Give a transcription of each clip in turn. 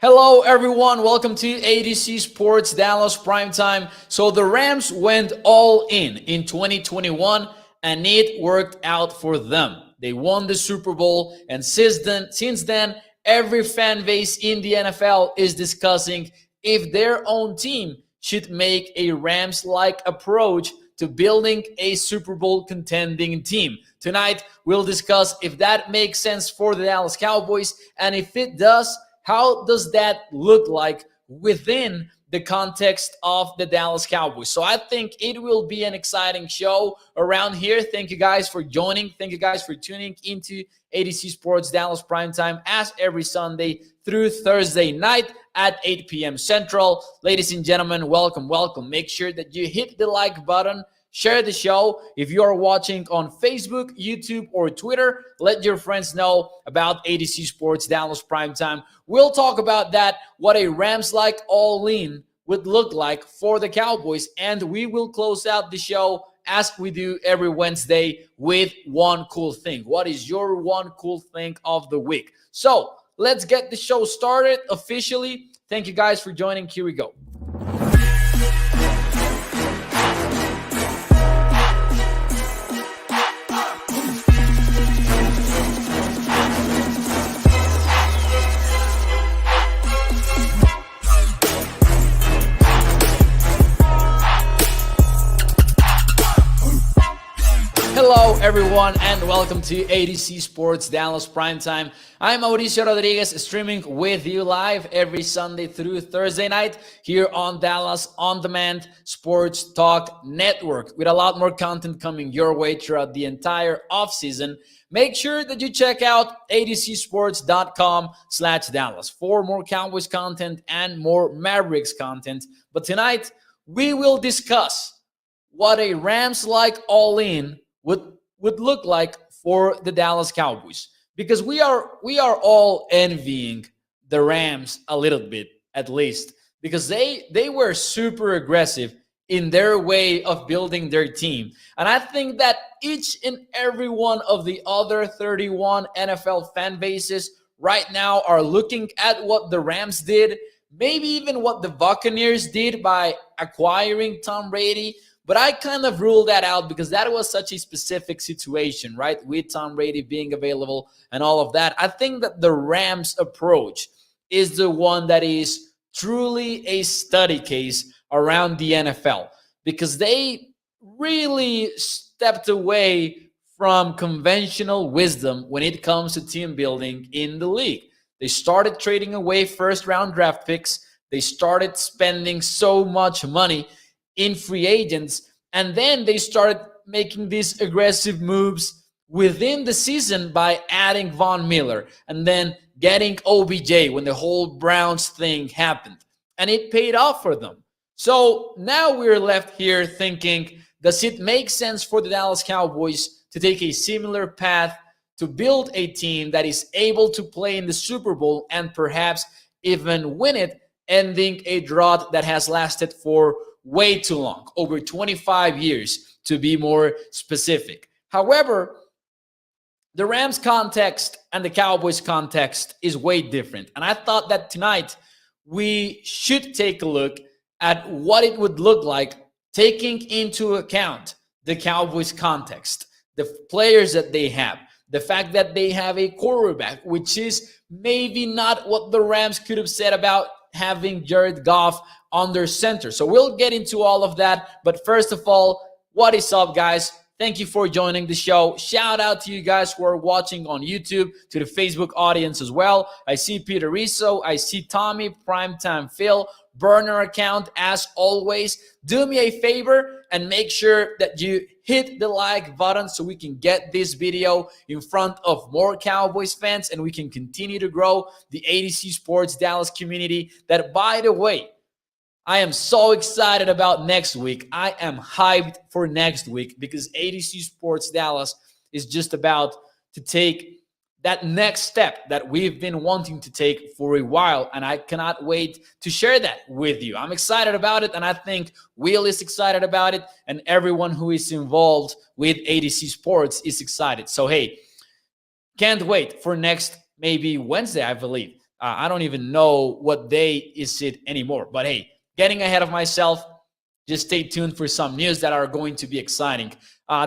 Hello, everyone. Welcome to ADC Sports Dallas Primetime. So the Rams went all in 2021, and it worked out for them. They won the Super Bowl, and since then, every fan base in the NFL is discussing if their own team should make a Rams-like approach to building a Super Bowl contending team. Tonight, we'll discuss if that makes sense for the Dallas Cowboys, and if it does, how does that look like within the context of the Dallas Cowboys? So I think it will be an exciting show around here. Thank you guys for joining. Thank you guys for tuning into ADC Sports Dallas Primetime as every Sunday through Thursday night at 8 p.m. Central. Ladies and gentlemen, welcome. Make sure that you hit the like button. Share the show. If you are watching on Facebook, YouTube, or Twitter, let your friends know about ADC Sports Dallas Primetime. We'll talk about that, what a Rams-like all-in would look like for the Cowboys, and we will close out the show as we do every Wednesday with one cool thing. What is your one cool thing of the week? So let's get the show started officially. Thank you guys for joining. Here we go. Hello, everyone, and welcome to ADC Sports Dallas Primetime. I'm Mauricio Rodríguez, streaming with you live every Sunday through Thursday night here on Dallas On Demand Sports Talk Network, with a lot more content coming your way throughout the entire offseason. Make sure that you check out adcsports.com/Dallas for more Cowboys content and more Mavericks content. But tonight, we will discuss what a Rams-like all-in would look like for the Dallas Cowboys, because we are all envying the Rams a little bit, at least, because they were super aggressive in their way of building their team. And I think that each and every one of the other 31 NFL fan bases right now are looking at what the Rams did, maybe even what the Buccaneers did by acquiring Tom Brady. But I kind of ruled that out because that was such a specific situation, right? With Tom Brady being available and all of that. I think that the Rams approach is the one that is truly a study case around the NFL, because they really stepped away from conventional wisdom when it comes to team building in the league. They started trading away first-round draft picks. They started spending so much money in free agents, and then they started making these aggressive moves within the season by adding Von Miller and then getting OBJ when the whole Browns thing happened, and it paid off for them. So now we're left here thinking, does it make sense for the Dallas Cowboys to take a similar path to build a team that is able to play in the Super Bowl and perhaps even win it, ending a drought that has lasted for way too long, over 25 years to be more specific? However, the Rams context and the Cowboys context is way different. And I thought that tonight we should take a look at what it would look like, taking into account the Cowboys context, the players that they have, the fact that they have a quarterback, which is maybe not what the Rams could have said about having Jared Goff under center. So we'll get into all of that. But first of all, what is up, guys? Thank you for joining the show. Shout out to you guys who are watching on YouTube, to the Facebook audience as well. I see Peter Rizzo. I see Tommy, Primetime Phil, burner account as always. Do me a favor and make sure that you hit the like button so we can get this video in front of more Cowboys fans and we can continue to grow the ADC Sports Dallas community. That, by the way, I am so excited about next week. I am hyped for next week because ADC Sports Dallas is just about to take that next step that we've been wanting to take for a while, and I cannot wait to share that with you. I'm excited about it, and I think Will is excited about it, and everyone who is involved with ADC Sports is excited. So, hey, can't wait for next maybe Wednesday, I believe. I don't even know what day is it anymore. But hey, getting ahead of myself, just stay tuned for some news that are going to be exciting.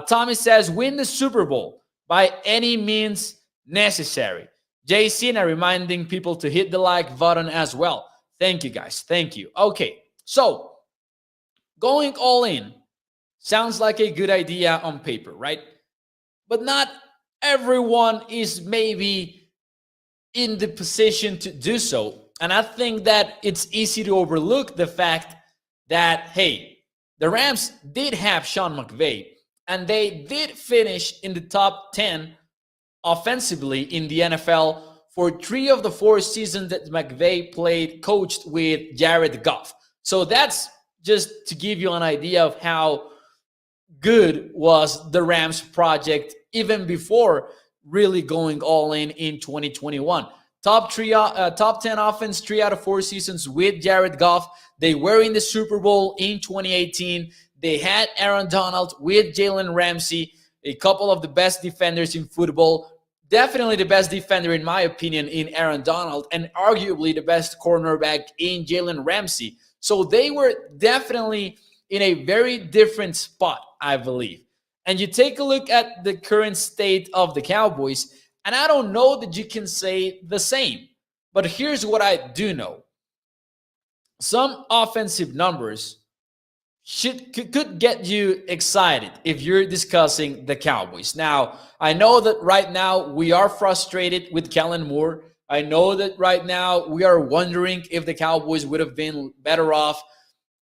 Tommy says, win the Super Bowl by any means necessary. JC, and reminding people to hit the like button as well. Thank you, guys. Thank you. Okay, so going all in sounds like a good idea on paper, right? But not everyone is maybe in the position to do so. And I think that it's easy to overlook the fact that, hey, the Rams did have Sean McVay, and they did finish in the top 10 offensively in the NFL for 3 of the 4 seasons that McVay coached with Jared Goff. So that's just to give you an idea of how good was the Rams project even before really going all in 2021. Top 10 offense, 3 out of 4 seasons with Jared Goff. They were in the Super Bowl in 2018. They had Aaron Donald with Jalen Ramsey, a couple of the best defenders in football. Definitely the best defender, in my opinion, in Aaron Donald, and arguably the best cornerback in Jalen Ramsey. So they were definitely in a very different spot, I believe. And you take a look at the current state of the Cowboys, and I don't know that you can say the same. But here's what I do know. Some offensive numbers could get you excited if you're discussing the Cowboys. Now, I know that right now we are frustrated with Kellen Moore. I know that right now we are wondering if the Cowboys would have been better off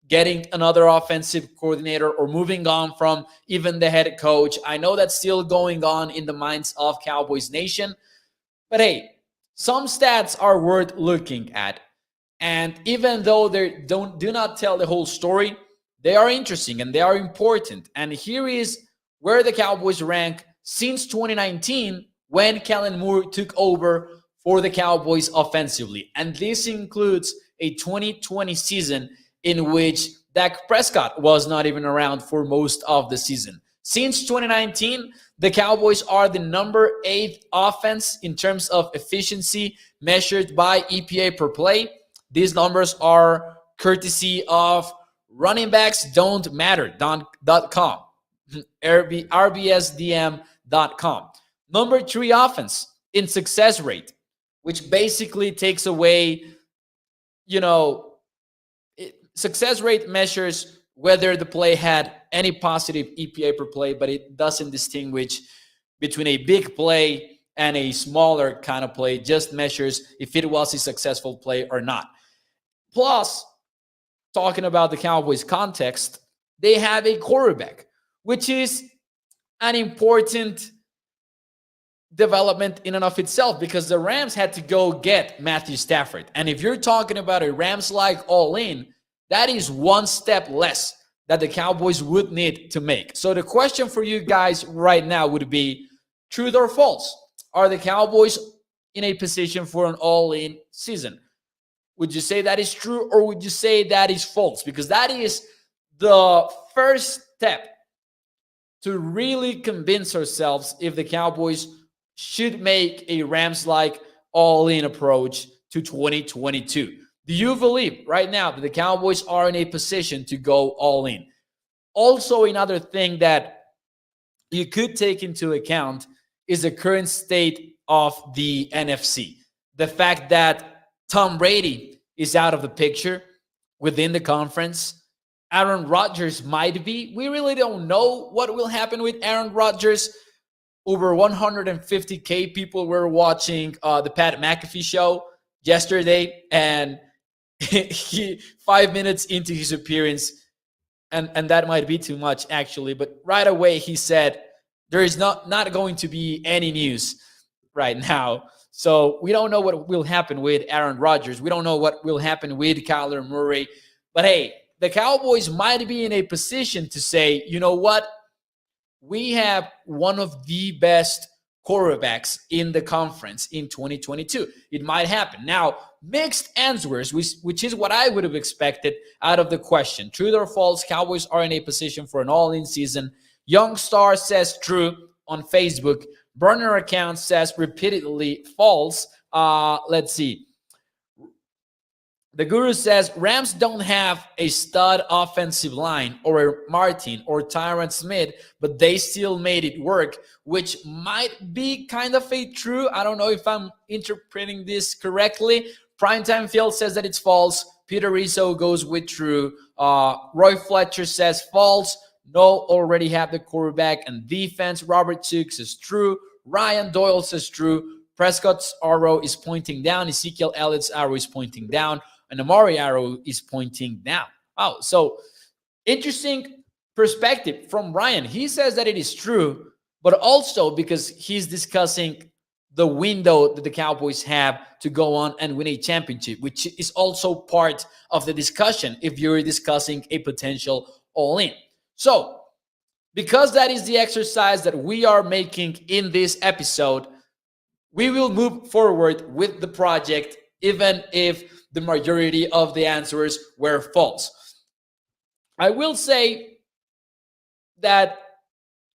getting another offensive coordinator or moving on from even the head coach. I know that's still going on in the minds of Cowboys Nation. But hey, some stats are worth looking at. And even though they do not tell the whole story, they are interesting and they are important. And here is where the Cowboys rank since 2019 when Kellen Moore took over for the Cowboys offensively. And this includes a 2020 season in which Dak Prescott was not even around for most of the season. Since 2019, the Cowboys are the number 8 offense in terms of efficiency measured by EPA per play. These numbers are courtesy of runningbacksdon'tmatter.com, rbsdm.com. Number 3 offense in success rate, which basically takes away, success rate measures whether the play had any positive EPA per play, but it doesn't distinguish between a big play and a smaller kind of play, just measures if it was a successful play or not. Plus, talking about the Cowboys context, they have a quarterback, which is an important development in and of itself because the Rams had to go get Matthew Stafford. And if you're talking about a Rams-like all-in, that is one step less that the Cowboys would need to make. So the question for you guys right now would be, truth or false? Are the Cowboys in a position for an all-in season? Would you say that is true or would you say that is false? Because that is the first step to really convince ourselves if the Cowboys should make a Rams-like all-in approach to 2022. Do you believe right now that the Cowboys are in a position to go all in? Also, another thing that you could take into account is the current state of the NFC. The fact that Tom Brady is out of the picture within the conference. Aaron Rodgers might be. We really don't know what will happen with Aaron Rodgers. Over 150K people were watching the Pat McAfee show yesterday, and he 5 minutes into his appearance, and that might be too much actually, but right away he said there is not going to be any news right now. So we don't know what will happen with Aaron Rodgers. We don't know what will happen with Kyler Murray. But hey, the Cowboys might be in a position to say, you know what? We have one of the best quarterbacks in the conference in 2022. It might happen. Now, mixed answers, which is what I would have expected out of the question. True or false, Cowboys are in a position for an all-in season. Young Star says true on Facebook. Burner account says repeatedly false. Let's see. The guru says Rams don't have a stud offensive line or a Martin or Tyron Smith, but they still made it work, which might be kind of a true. I don't know if I'm interpreting this correctly. Primetime Field says that it's false. Peter Rizzo goes with true. Roy Fletcher says false. No, already have the quarterback and defense. Robert Took says true. Ryan Doyle says true. Prescott's arrow is pointing down. Ezekiel Elliott's arrow is pointing down. And Amari arrow is pointing down. Oh, so interesting perspective from Ryan. He says that it is true, but also because he's discussing the window that the Cowboys have to go on and win a championship, which is also part of the discussion if you're discussing a potential all-in. So, because that is the exercise that we are making in this episode, we will move forward with the project even if the majority of the answers were false. I will say that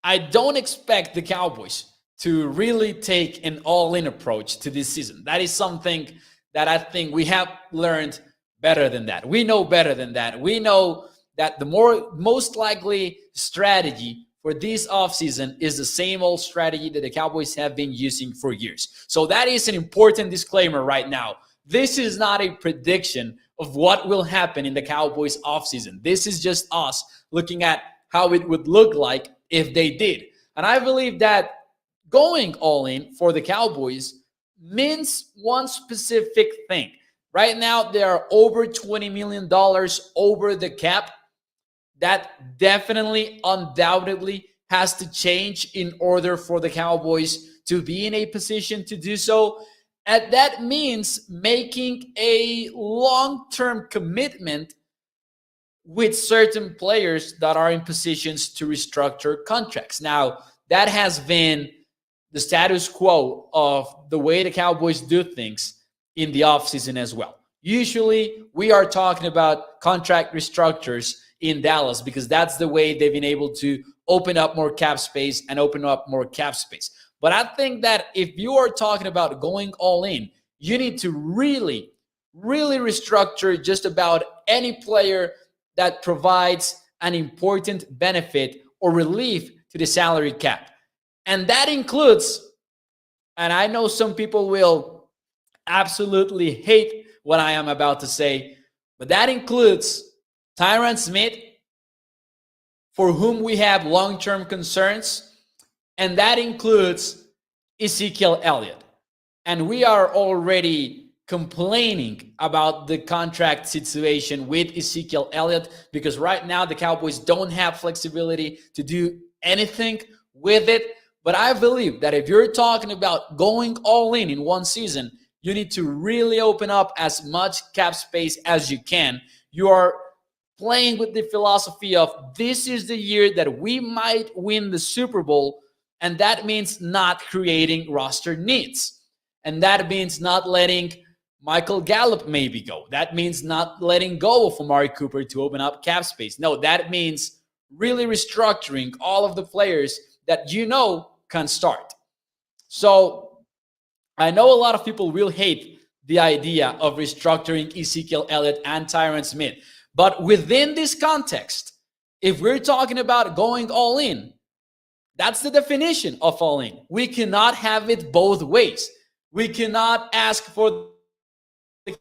I don't expect the Cowboys to really take an all-in approach to this season. That is something that I think we have learned better than that. We know better than that. We know that the most likely strategy for this offseason is the same old strategy that the Cowboys have been using for years. So that is an important disclaimer right now. This is not a prediction of what will happen in the Cowboys offseason. This is just us looking at how it would look like if they did. And I believe that going all in for the Cowboys means one specific thing. Right now, they are over $20 million over the cap. That definitely, undoubtedly has to change in order for the Cowboys to be in a position to do so. And that means making a long-term commitment with certain players that are in positions to restructure contracts. Now, that has been the status quo of the way the Cowboys do things in the offseason as well. Usually, we are talking about contract restructures in Dallas because that's the way they've been able to open up more cap space and open up more cap space. But I think that if you are talking about going all in, you need to really, really restructure just about any player that provides an important benefit or relief to the salary cap. And that includes, and I know some people will absolutely hate what I am about to say, but that includes Tyron Smith, for whom we have long-term concerns, and that includes Ezekiel Elliott. And we are already complaining about the contract situation with Ezekiel Elliott because right now the Cowboys don't have flexibility to do anything with it. But I believe that if you're talking about going all in one season, you need to really open up as much cap space as you can. You are playing with the philosophy of this is the year that we might win the Super Bowl, and that means not creating roster needs. And that means not letting Michael Gallup maybe go. That means not letting go of Amari Cooper to open up cap space. No, that means really restructuring all of the players that you know can start. So I know a lot of people will hate the idea of restructuring Ezekiel Elliott and Tyron Smith. But within this context, if we're talking about going all in, that's the definition of all in. We cannot have it both ways. We cannot ask for the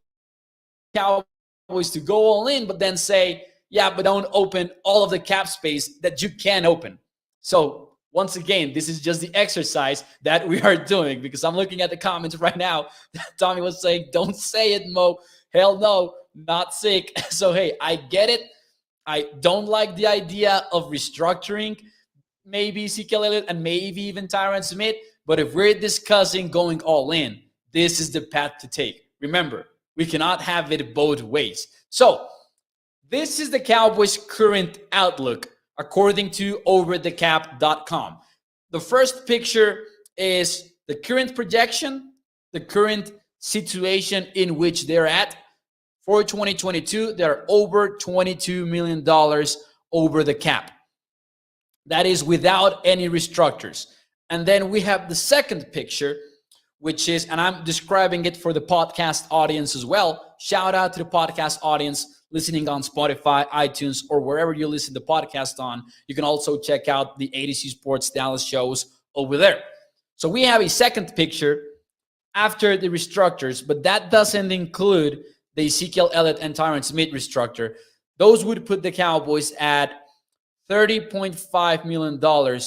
Cowboys to go all in, but then say, yeah, but don't open all of the cap space that you can open. So once again, this is just the exercise that we are doing because I'm looking at the comments right now. Tommy was saying, don't say it, Mo. Hell no, not sick. So, hey, I get it. I don't like the idea of restructuring maybe Ezekiel Elliott and maybe even Tyron Smith. But if we're discussing going all in, this is the path to take. Remember, we cannot have it both ways. So this is the Cowboys' current outlook according to overthecap.com. The first picture is the current projection, the current situation in which they're at. For 2022, they're over $22 million over the cap. That is without any restructures. And then we have the second picture, which is, and I'm describing it for the podcast audience as well. Shout out to the podcast audience listening on Spotify, iTunes, or wherever you listen to podcast on. You can also check out the ADC Sports Dallas shows over there. So we have a second picture after the restructures, but that doesn't include the Ezekiel Elliott and Tyron Smith restructure. Those would put the Cowboys at $30.5 million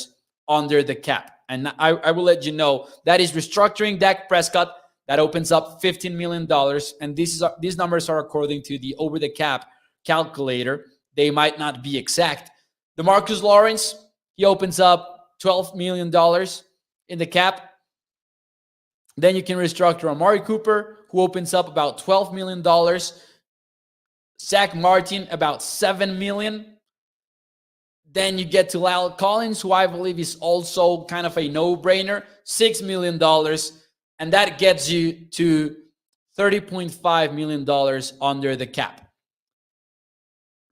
under the cap. And I will let you know that is restructuring Dak Prescott. That opens up $15 million. And these numbers are according to the over the cap calculator. They might not be exact. DeMarcus Lawrence, he opens up $12 million in the cap. Then you can restructure Amari Cooper, who opens up about $12 million. Zach Martin, about $7 million. Then you get to Lyle Collins, who I believe is also kind of a no-brainer, $6 million. And that gets you to $30.5 million under the cap.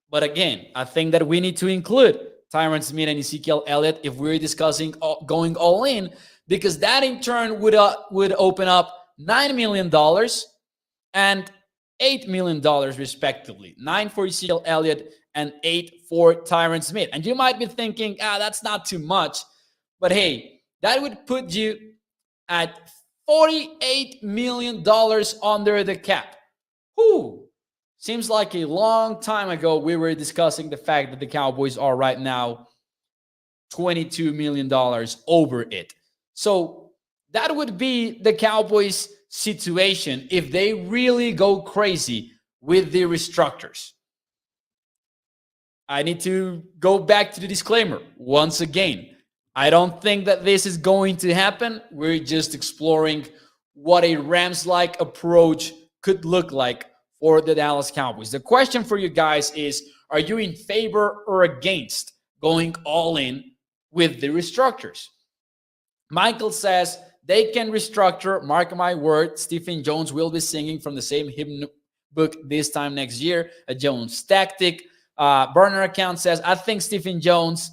But again, I think that we need to include Tyron Smith and Ezekiel Elliott if we're discussing going all in, because that in turn would open up $9 million and $8 million respectively. 9 for Ezekiel Elliott and 8 for Tyron Smith. And you might be thinking, that's not too much. But hey, that would put you at $48 million under the cap. Whew. Seems like a long time ago we were discussing the fact that the Cowboys are right now $22 million over it. So that would be the Cowboys' situation if they really go crazy with the restructures. I need to go back to the disclaimer once again. I don't think that this is going to happen. We're just exploring what a Rams-like approach could look like for the Dallas Cowboys. The question for you guys is, are you in favor or against going all in with the restructures? Michael says they can restructure. Mark my word, Stephen Jones will be singing from the same hymn book this time next year, a Jones tactic. Burner account says, I think Stephen Jones,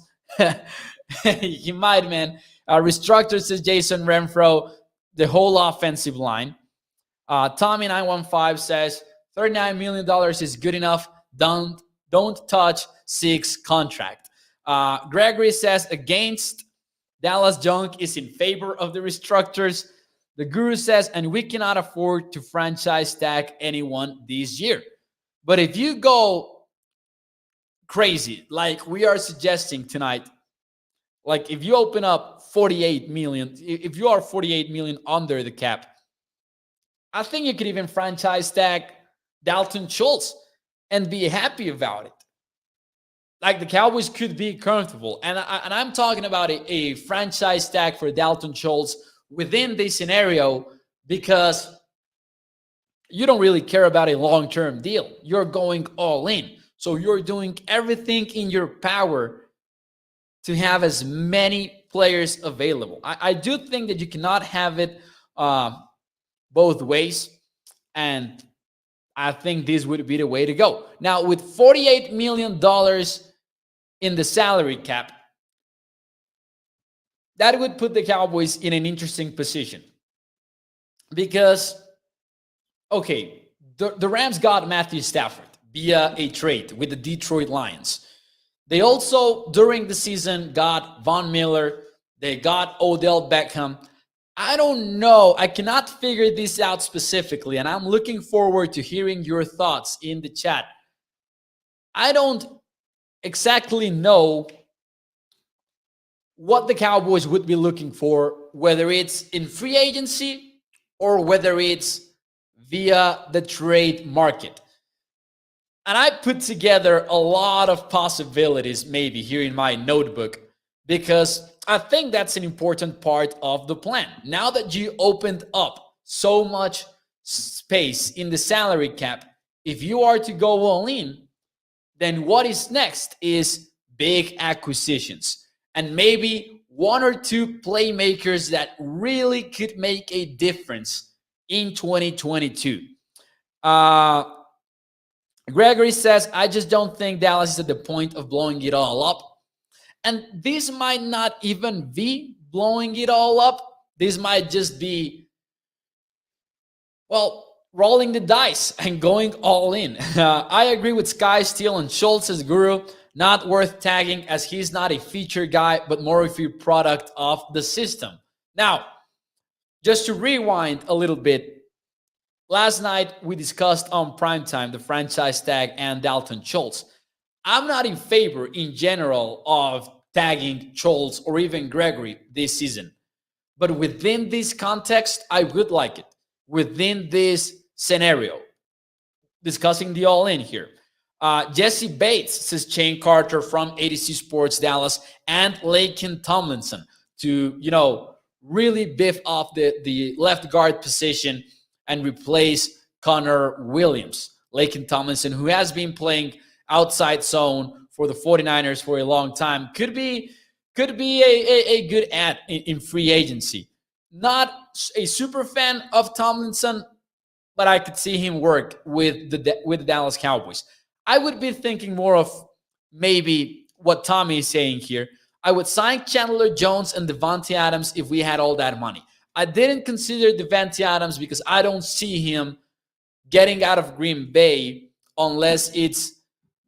he might, man. Restructure, says Jason Renfro, the whole offensive line. Tommy915 says, $39 million is good enough. Don't touch 6 contract. Gregory says, against. Dallas Junk is in favor of the restructures. The Guru says, and we cannot afford to franchise tag anyone this year. But if you go crazy, like we are suggesting tonight, like if you open up 48 million, if you are 48 million under the cap, I think you could even franchise tag Dalton Schultz and be happy about it. Like the Cowboys could be comfortable. And I'm talking about a franchise tag for Dalton Schultz within this scenario because you don't really care about a long-term deal. You're going all in. So you're doing everything in your power to have as many players available. I do think that you cannot have it both ways. And I think this would be the way to go. Now, with $48 million in the salary cap, that would put the Cowboys in an interesting position. Because, okay, the Rams got Matthew Stafford via a trade with the Detroit Lions. They also, during the season, got Von Miller. They got Odell Beckham. I don't know. I cannot figure this out specifically, and I'm looking forward to hearing your thoughts in the chat. I don't exactly know what the Cowboys would be looking for, whether it's in free agency or whether it's via the trade market. And I put together a lot of possibilities maybe here in my notebook because I think that's an important part of the plan. Now that you opened up so much space in the salary cap, if you are to go all in, then what is next is big acquisitions and maybe 1 or 2 playmakers that really could make a difference in 2022. Gregory says, I just don't think Dallas is at the point of blowing it all up. And this might not even be blowing it all up. This might just be Well, rolling the dice and going all in. I agree with Sky Steele and Schultz as guru. Not worth tagging as he's not a feature guy, but more of a product of the system. Now, just to rewind a little bit, last night we discussed on Primetime the franchise tag and Dalton Schultz. I'm not in favor in general of tagging Schultz or even Gregory this season. But within this context, I would like it. Within this scenario, discussing the all in here. Jesse Bates says Shane Carter from ADC Sports Dallas and Lakin Tomlinson to, really biff off the left guard position and replace Connor Williams. Lakin Tomlinson, who has been playing outside zone for the 49ers for a long time, could be a good ad in free agency. Not a super fan of Tomlinson, but I could see him work with the Dallas Cowboys. I would be thinking more of maybe what Tommy is saying here. I would sign Chandler Jones and Devontae Adams if we had all that money. I didn't consider Devontae Adams because I don't see him getting out of Green Bay unless it's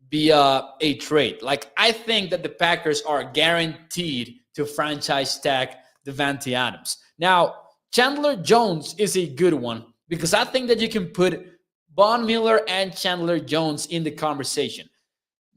via a trade. Like, I think that the Packers are guaranteed to franchise tag Devontae Adams. Now, Chandler Jones is a good one because I think that you can put Von Miller and Chandler Jones in the conversation.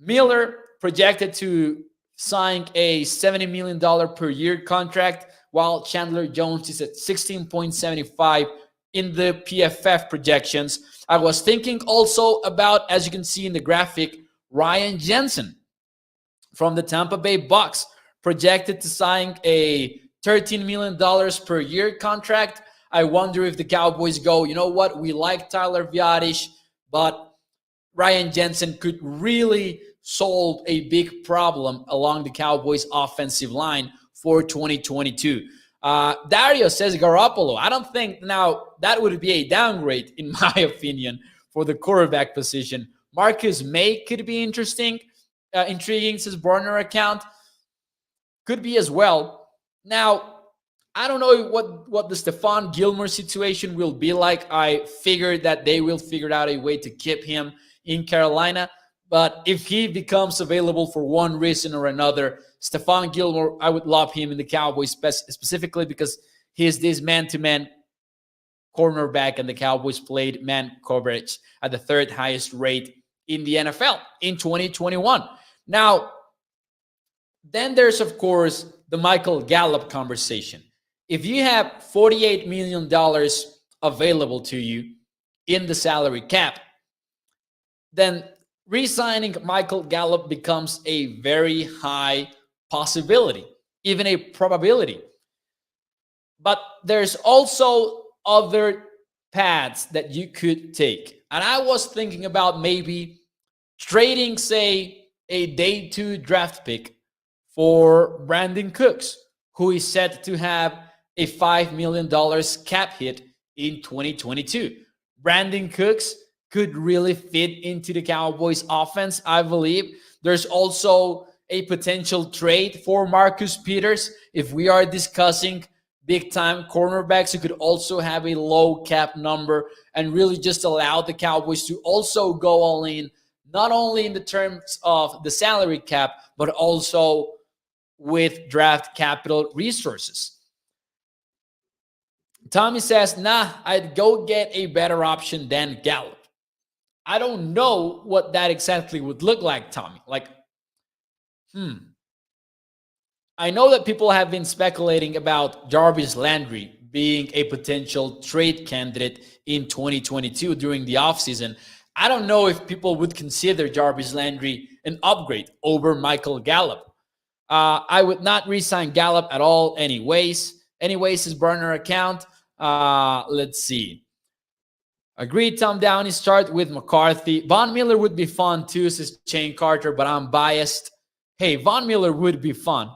Miller projected to sign a $70 million per year contract, while Chandler Jones is at 16.75 in the PFF projections. I was thinking also about, as you can see in the graphic, Ryan Jensen from the Tampa Bay Bucks, projected to sign a $13 million per year contract. I wonder if the Cowboys go, you know what, we like Tyler Viadish, but Ryan Jensen could really solve a big problem along the Cowboys offensive line for 2022. Dario says Garoppolo. I don't think now that would be a downgrade, in my opinion, for the quarterback position. Marcus May could be interesting, intriguing, says burner account. Could be as well. Now, I don't know what the Stephon Gilmore situation will be like. I figured that they will figure out a way to keep him in Carolina. But if he becomes available for one reason or another, Stephon Gilmore, I would love him in the Cowboys specifically because he is this man-to-man cornerback, and the Cowboys played man coverage at the third highest rate in the NFL in 2021. Now, then there's, of course, the Michael Gallup conversation. If you have $48 million available to you in the salary cap, then re-signing Michael Gallup becomes a very high possibility, even a probability. But there's also other paths that you could take. And I was thinking about maybe trading, say, a day 2 draft pick for Brandon Cooks, who is set to have a $5 million cap hit in 2022. Brandon Cooks could really fit into the Cowboys offense, I believe. There's also a potential trade for Marcus Peters. If we are discussing big-time cornerbacks who could also have a low cap number and really just allow the Cowboys to also go all in, not only in the terms of the salary cap, but also with draft capital resources. Tommy says, I'd go get a better option than Gallup. I don't know what that exactly would look like, Tommy. I know that people have been speculating about Jarvis Landry being a potential trade candidate in 2022 during the offseason. I don't know if people would consider Jarvis Landry an upgrade over Michael Gallup. I would not re-sign Gallup at all anyways. His burner account. Let's see. Agreed, Tom Downey. Start with McCarthy. Von Miller would be fun too, says Shane Carter, but I'm biased. Hey, Von Miller would be fun.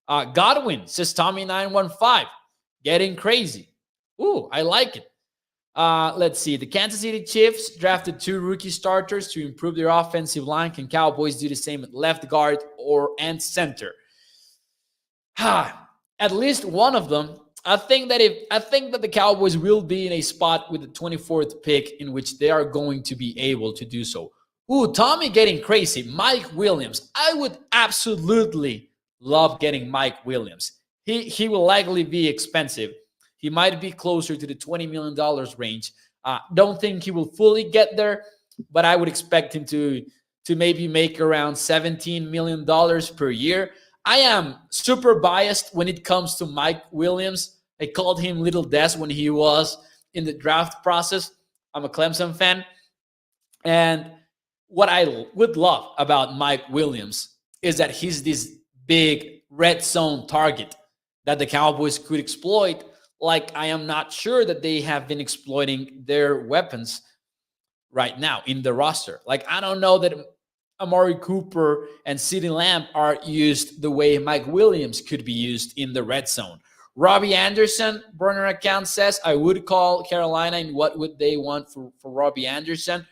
Godwin, says Tommy915. Getting crazy. Ooh, I like it. Let's see. The Kansas City Chiefs drafted 2 rookie starters to improve their offensive line. Can Cowboys do the same at left guard and center? At least one of them. I think that the Cowboys will be in a spot with the 24th pick in which they are going to be able to do so. Ooh, Tommy getting crazy. Mike Williams. I would absolutely love getting Mike Williams. He will likely be expensive. He might be closer to the $20 million range. Don't think he will fully get there, but I would expect him to maybe make around $17 million per year. I am super biased when it comes to Mike Williams. I called him Little Des when he was in the draft process. I'm a Clemson fan. And what I would love about Mike Williams is that he's this big red zone target that the Cowboys could exploit. Like, I am not sure that they have been exploiting their weapons right now in the roster. Like, I don't know that Amari Cooper and CeeDee Lamb are used the way Mike Williams could be used in the red zone. Robbie Anderson, burner account says, I would call Carolina, and what would they want for Robbie Anderson?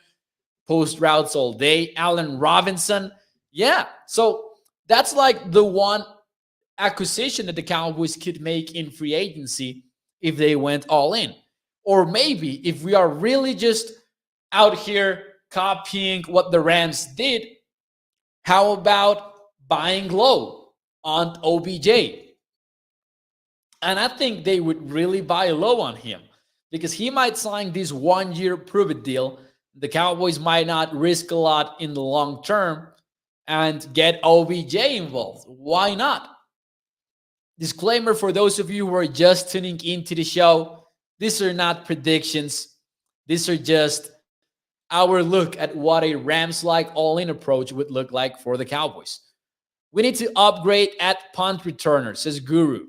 Post routes all day. Allen Robinson. Yeah, so that's like the one acquisition that the Cowboys could make in free agency if they went all in. Or maybe if we are really just out here copying what the Rams did, how about buying low on OBJ? And I think they would really buy low on him because he might sign this 1-year prove-it deal. The Cowboys might not risk a lot in the long term and get OBJ involved. Why not? Disclaimer for those of you who are just tuning into the show, these are not predictions. These are just our look at what a Rams-like all-in approach would look like for the Cowboys. We need to upgrade at punt returner, says Guru.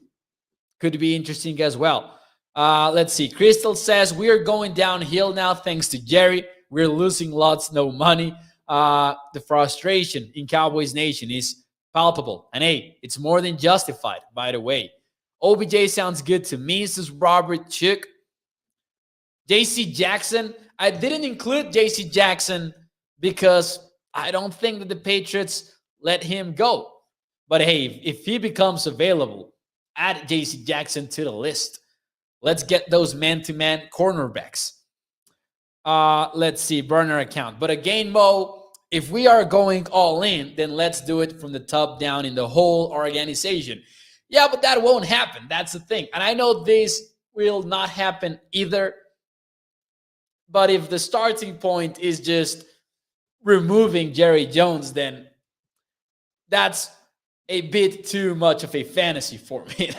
Could be interesting as well. Let's see. Crystal says, we are going downhill now thanks to Jerry. We're losing lots, no money. The frustration in Cowboys Nation is palpable. And hey, it's more than justified, by the way. OBJ sounds good to me, says Robert Chick. JC Jackson. I didn't include JC Jackson because I don't think that the Patriots let him go. But hey, if he becomes available, add JC Jackson to the list. Let's get those man-to-man cornerbacks. Let's see, burner account. But again, Mo, if we are going all in, then let's do it from the top down in the whole organization. Yeah, but that won't happen. That's the thing. And I know this will not happen either. But if the starting point is just removing Jerry Jones, then that's a bit too much of a fantasy for me.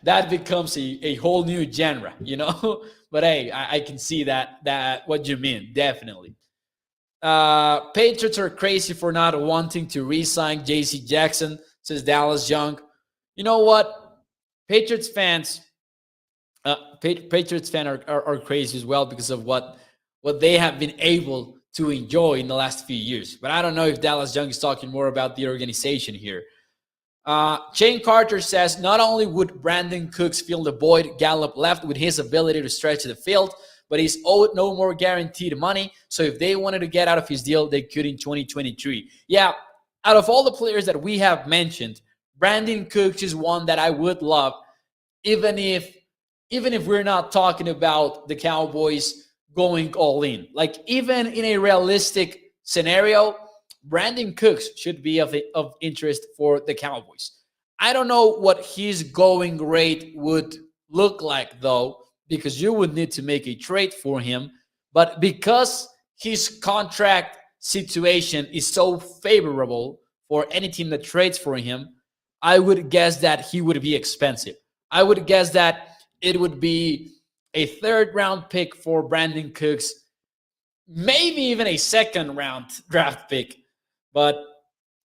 That becomes a whole new genre, you know? But hey, I can see that what you mean, definitely. Patriots are crazy for not wanting to re-sign JC Jackson, says Dallas Young. You know what? Patriots fans are crazy as well because of what they have been able to enjoy in the last few years. But I don't know if Dallas Young is talking more about the organization here. Shane Carter says, not only would Brandon Cooks fill the void Gallup left with his ability to stretch the field, but he's owed no more guaranteed money. So if they wanted to get out of his deal, they could in 2023. Yeah, out of all the players that we have mentioned, Brandon Cooks is one that I would love, even if we're not talking about the Cowboys going all in. Like, even in a realistic scenario, Brandon Cooks should be of interest for the Cowboys. I don't know what his going rate would look like, though, because you would need to make a trade for him. But because his contract situation is so favorable for any team that trades for him, I would guess that he would be expensive. I would guess that it would be a third-round pick for Brandon Cooks, maybe even a second-round draft pick. But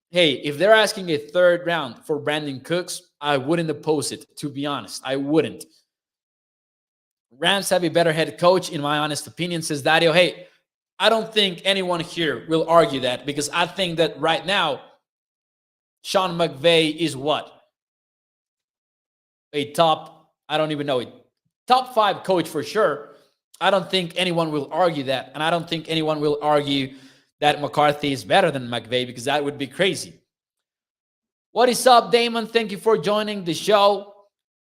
hey, if they're asking a third round for Brandon Cooks, I wouldn't oppose it, to be honest. I wouldn't. Rams have a better head coach, in my honest opinion, says Dario. Hey, I don't think anyone here will argue that because I think that right now, Sean McVay is what? A top 5 coach for sure. I don't think anyone will argue that. And I don't think anyone will argue that McCarthy is better than McVay because that would be crazy. What is up, Damon? Thank you for joining the show.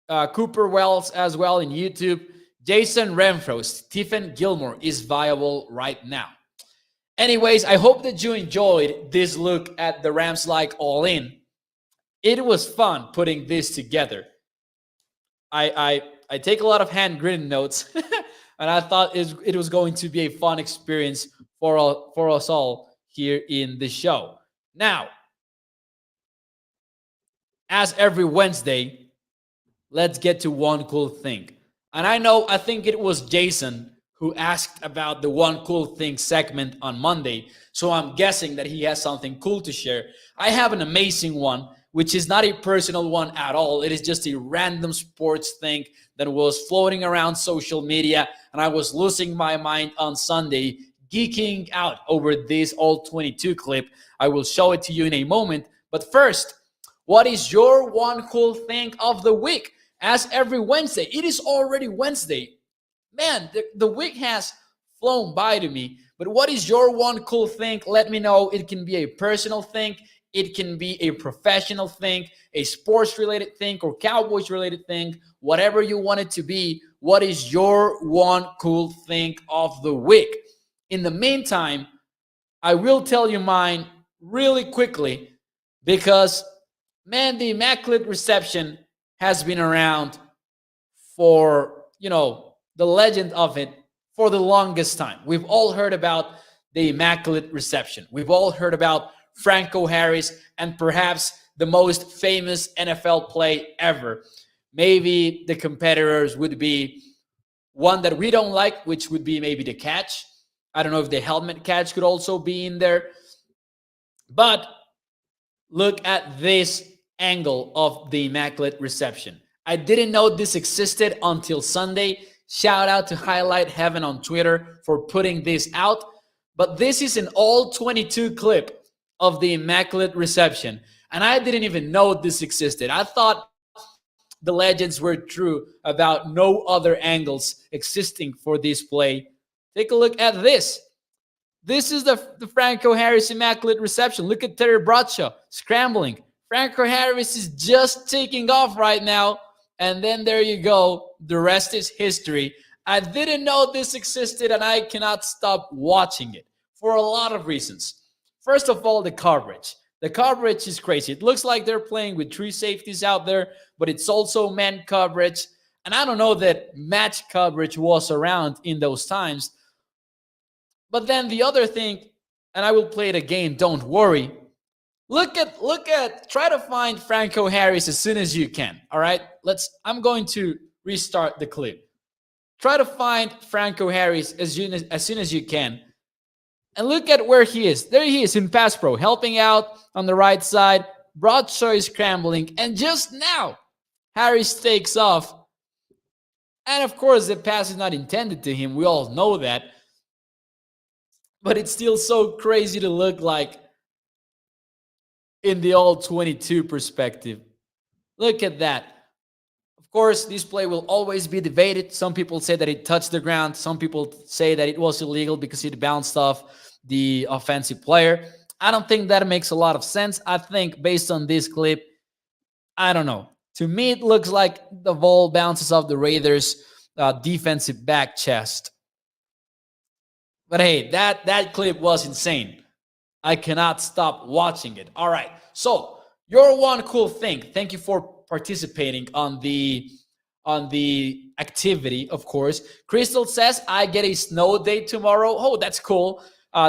Cooper Wells as well in YouTube. Jason Renfro, Stephen Gilmore is viable right now. Anyways, I hope that you enjoyed this look at the Rams like all-in. It was fun putting this together. I take a lot of handwritten notes, and I thought it was going to be a fun experience for us all here in the show. Now, as every Wednesday, let's get to one cool thing. And I think it was Jason who asked about the one cool thing segment on Monday. So I'm guessing that he has something cool to share. I have an amazing one, which is not a personal one at all. It is just a random sports thing that was floating around social media, and I was losing my mind on Sunday, geeking out over this All 22 clip. I will show it to you in a moment. But first, what is your one cool thing of the week? As every Wednesday, it is already Wednesday. Man, the week has flown by to me. But what is your one cool thing? Let me know. It can be a personal thing. It can be a professional thing, a sports-related thing, or Cowboys-related thing. Whatever you want it to be, what is your one cool thing of the week? In the meantime, I will tell you mine really quickly because, man, the Immaculate Reception has been around for, the legend of it for the longest time. We've all heard about the Immaculate Reception. We've all heard about Franco Harris and perhaps the most famous NFL play ever. Maybe the competitors would be one that we don't like, which would be maybe the catch. I don't know if the helmet catch could also be in there. But look at this angle of the Immaculate Reception. I didn't know this existed until Sunday. Shout out to Highlight Heaven on Twitter for putting this out. But this is an all 22 clip of the Immaculate Reception. And I didn't even know this existed. I thought the legends were true about no other angles existing for this play. Take a look at this. This is the Franco Harris Immaculate Reception. Look at Terry Bradshaw scrambling. Franco Harris is just taking off right now. And then there you go. The rest is history. I didn't know this existed, and I cannot stop watching it for a lot of reasons. First of all, the coverage. The coverage is crazy. It looks like they're playing with three safeties out there, but it's also man coverage. And I don't know that match coverage was around in those times. But then the other thing, and I will play it again, don't worry. Look at, try to find Franco Harris as soon as you can, all right? I'm going to restart the clip. Try to find Franco Harris as soon as you can. And look at where he is. There he is in pass pro, helping out on the right side. Bradshaw is scrambling. And just now, Harris takes off. And of course, the pass is not intended to him. We all know that. But it's still so crazy to look like in the all 22 perspective. Look at that. Of course, this play will always be debated. Some people say that it touched the ground. Some people say that it was illegal because it bounced off the offensive player. I don't think that makes a lot of sense. I think based on this clip, I don't know. To me, it looks like the ball bounces off the Raiders' defensive back chest. But hey, that clip was insane. I cannot stop watching it. All right. So your one cool thing. Thank you for participating on the activity, of course. Crystal says, I get a snow day tomorrow. Oh, that's cool.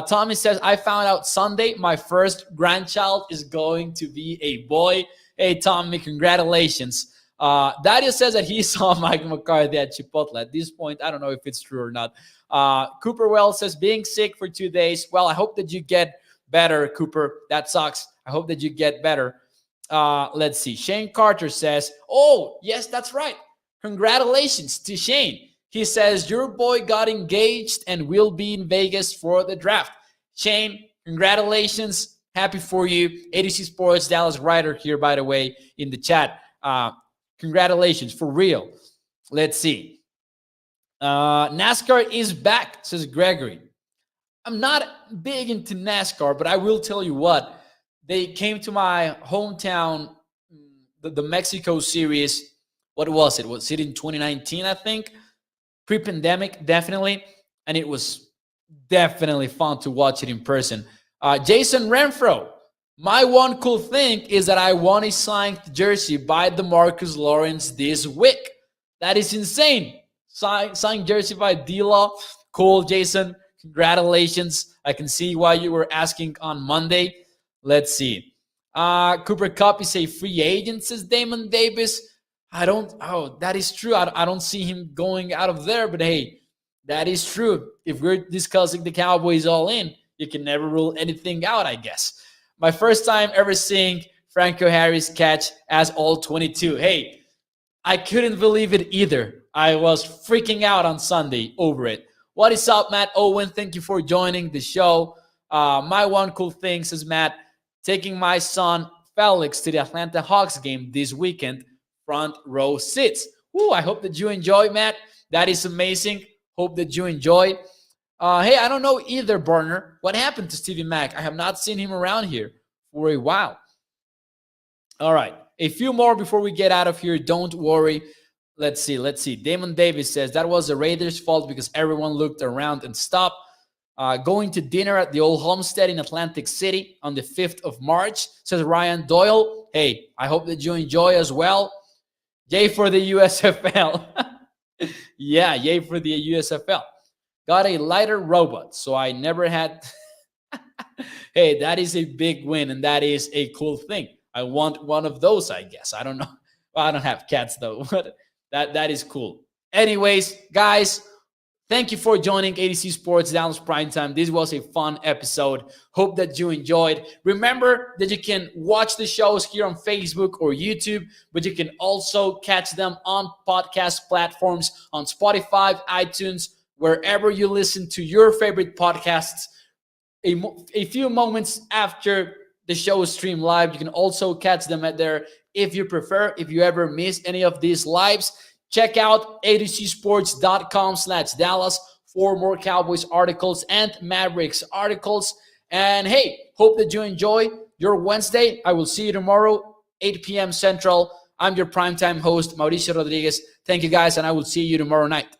Tommy says, I found out Sunday my first grandchild is going to be a boy. Hey, Tommy, congratulations. Dario says that he saw Mike McCarthy at Chipotle. At this point, I don't know if it's true or not. Cooper Wells says, being sick for 2 days. Well, I hope that you get better, Cooper. That sucks. I hope that you get better. Let's see. Shane Carter says, oh, yes, that's right. Congratulations to Shane. He says, your boy got engaged and will be in Vegas for the draft. Shane, congratulations. Happy for you. ADC Sports Dallas writer here, by the way, in the chat. Congratulations, for real. Let's see. NASCAR is back, says Gregory. I'm not big into NASCAR, but I will tell you what. They came to my hometown, the Mexico series, What was it? Was it in 2019, I think? Pre-pandemic, definitely. And it was definitely fun to watch it in person. Jason Renfro. My one cool thing is that I won a signed jersey by DeMarcus Lawrence this week. That is insane. Signed jersey by D-Law. Cool, Jason. Congratulations. I can see why you were asking on Monday. Let's see. Cooper Kupp is a free agent, says Damon Davis. That is true. I don't see him going out of there, but hey, that is true. If we're discussing the Cowboys all in, you can never rule anything out, I guess. My first time ever seeing Franco Harris catch as all 22. Hey, I couldn't believe it either. I was freaking out on Sunday over it. What is up, Matt Owen? Thank you for joining the show. My one cool thing, says Matt, taking my son Felix to the Atlanta Hawks game this weekend, front row seats. Ooh, I hope that you enjoy, Matt. That is amazing. Hope that you enjoy. Hey, I don't know either, Barner. What happened to Stevie Mack? I have not seen him around here for a while. All right. A few more before we get out of here. Don't worry. Let's see. Damon Davis says that was the Raiders' fault because everyone looked around and stopped. Going to dinner at the old homestead in Atlantic City on the 5th of March, says Ryan Doyle. Hey, I hope that you enjoy as well. Yay for the USFL. Yeah, yay for the USFL. Got a lighter robot, so I never had. Hey, that is a big win, and that is a cool thing. I want one of those, I guess. I don't know. Well, I don't have cats, though, but that is cool. Anyways, guys, thank you for joining ADC Sports Dallas Primetime. This was a fun episode. Hope that you enjoyed. Remember that you can watch the shows here on Facebook or YouTube, but you can also catch them on podcast platforms on Spotify, iTunes, wherever you listen to your favorite podcasts. A few moments after the show is streamed live, you can also catch them at there if you prefer. If you ever miss any of these lives, check out adcsports.com/Dallas for more Cowboys articles and Mavericks articles. And hey, hope that you enjoy your Wednesday. I will see you tomorrow, 8 p.m. Central. I'm your primetime host, Mauricio Rodríguez. Thank you, guys, and I will see you tomorrow night.